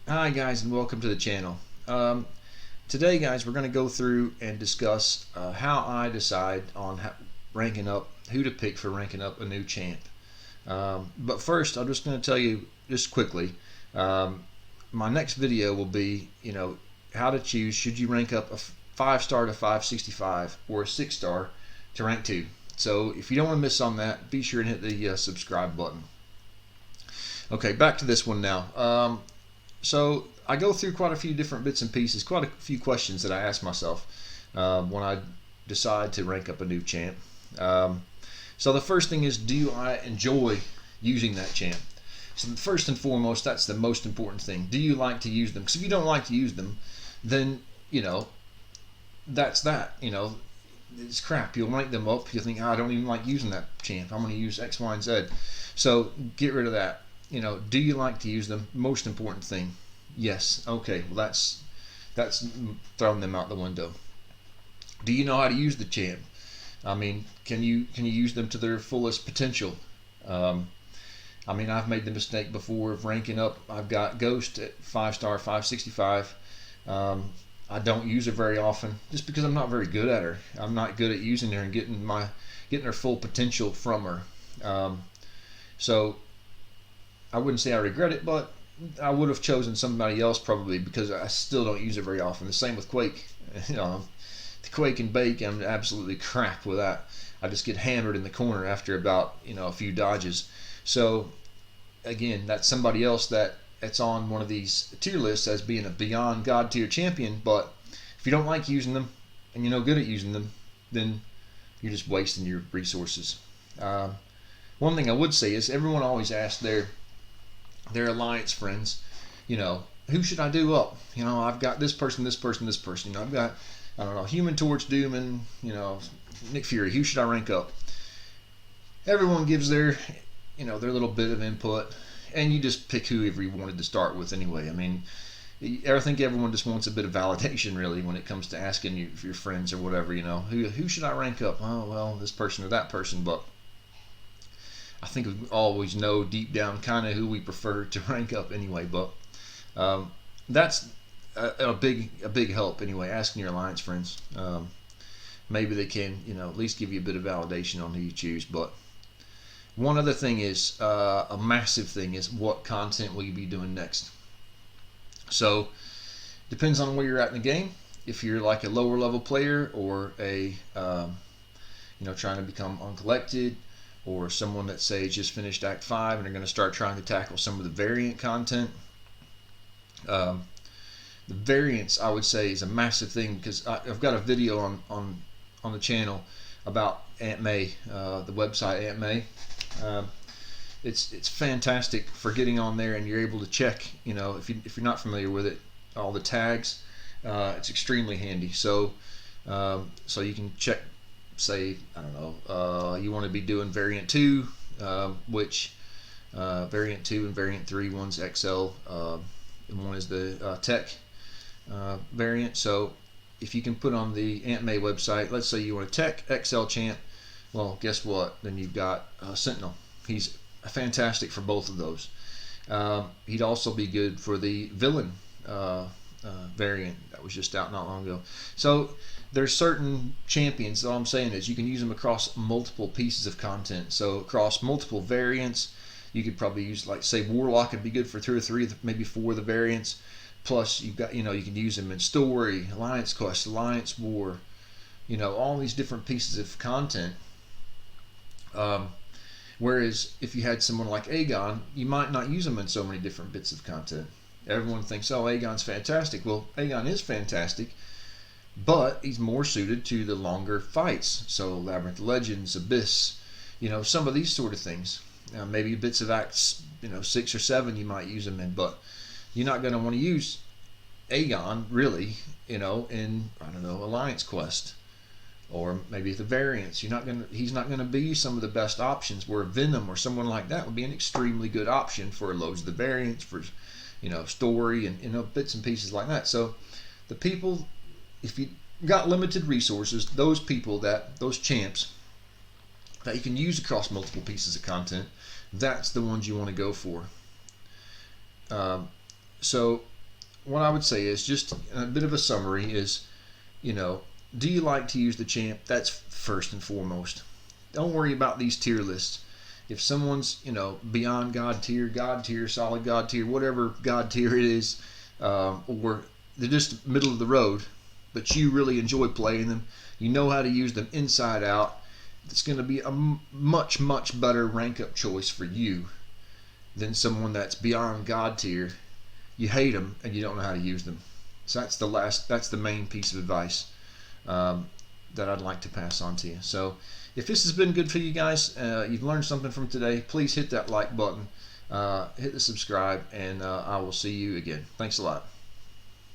Hi guys, and welcome to the channel. Today guys, we're going to go through and discuss how I decide on ranking up, who to pick for ranking up a new champ. But first, I'm just going to tell you just quickly, my next video will be, how to choose, should you rank up a 5-star to 565 or a 6-star to rank 2. So if you don't want to miss on that, be sure and hit the subscribe button. Okay, back to this one now. So I go through quite a few different bits and pieces, quite a few questions that I ask myself when I decide to rank up a new champ. So the first thing is, do I enjoy using that champ? So first and foremost, that's the most important thing. Do you like to use them? Because if you don't like to use them, then, that's that. It's crap. You'll rank them up. You'll think, I don't even like using that champ. I'm going to use X, Y, and Z. So get rid of that. Do you like to use them? Most important thing. Yes. Okay. Well, that's throwing them out the window. Do you know how to use the champ? I mean, can you use them to their fullest potential? I've made the mistake before of ranking up. I've got Ghost at 5-star, 565. I don't use her very often just because I'm not very good at her. I'm not good at using her and getting her full potential from her. So I wouldn't say I regret it, but I would have chosen somebody else probably because I still don't use it very often. The same with Quake. The Quake and Bake, I'm absolutely crap with that. I just get hammered in the corner after about a few dodges. So again, that's somebody else that's on one of these tier lists as being a beyond God tier champion. But if you don't like using them and you're no good at using them, then you're just wasting your resources. One thing I would say is everyone always asks their alliance friends, who should I do up? I've got this person, this person, this person. I've got, I don't know, Human Torch, Doom, and Nick Fury. Who should I rank up? Everyone gives their little bit of input, and you just pick whoever you wanted to start with anyway. I think everyone just wants a bit of validation really when it comes to asking your friends or whatever. Who should I rank up? Oh well, this person or that person, but I think we always know deep down kind of who we prefer to rank up anyway, but that's a big help anyway, asking your alliance friends. Maybe they can at least give you a bit of validation on who you choose. But one other thing is, a massive thing is, what content will you be doing next? So depends on where you're at in the game. If you're like a lower level player or a trying to become uncollected, or someone that say just finished Act 5 and are going to start trying to tackle some of the variant content. The variants, I would say, is a massive thing because I've got a video on the channel about Aunt May, the website Aunt May. It's fantastic for getting on there and you're able to check, if you're not familiar with it, all the tags. It's extremely handy. So you can check. Say, I don't know, you want to be doing variant 2, which variant 2 and variant 3, one's XL, and one is the tech variant. So if you can put on the Aunt May website, let's say you want a tech XL champ, well, guess what? Then you've got Sentinel. He's fantastic for both of those. He'd also be good for the villain variant that was just out not long ago. So there's certain champions. All I'm saying is you can use them across multiple pieces of content. So across multiple variants, you could probably use, like, say, Warlock would be good for 2 or 3, maybe 4 of the variants. Plus you've got, you can use them in story, alliance quest, alliance war, all these different pieces of content. Whereas if you had someone like Aegon, you might not use them in so many different bits of content. Everyone thinks, oh, Aegon's fantastic. Well, Aegon is fantastic, but he's more suited to the longer fights. So Labyrinth Legends, Abyss, some of these sort of things. Maybe bits of Acts, 6 or 7 you might use them in, but you're not going to want to use Aegon really, in, I don't know, Alliance Quest. Or maybe the variants. He's not going to be some of the best options, where Venom or someone like that would be an extremely good option for loads of the variants, for story and bits and pieces like that. So the people, if you got limited resources, those champs that you can use across multiple pieces of content, that's the ones you want to go for. So what I would say is just a bit of a summary is, you know, do you like to use the champ? That's first and foremost. Don't worry about these tier lists. If someone's, you know, beyond God tier, solid God tier, whatever God tier it is, or they're just middle of the road, but you really enjoy playing them, you know how to use them inside out, it's going to be a much, much better rank up choice for you than someone that's beyond God tier. You hate them and you don't know how to use them. So that's the main piece of advice that I'd like to pass on to you. So if this has been good for you guys, you've learned something from today, please hit that like button, hit the subscribe, and I will see you again. Thanks a lot.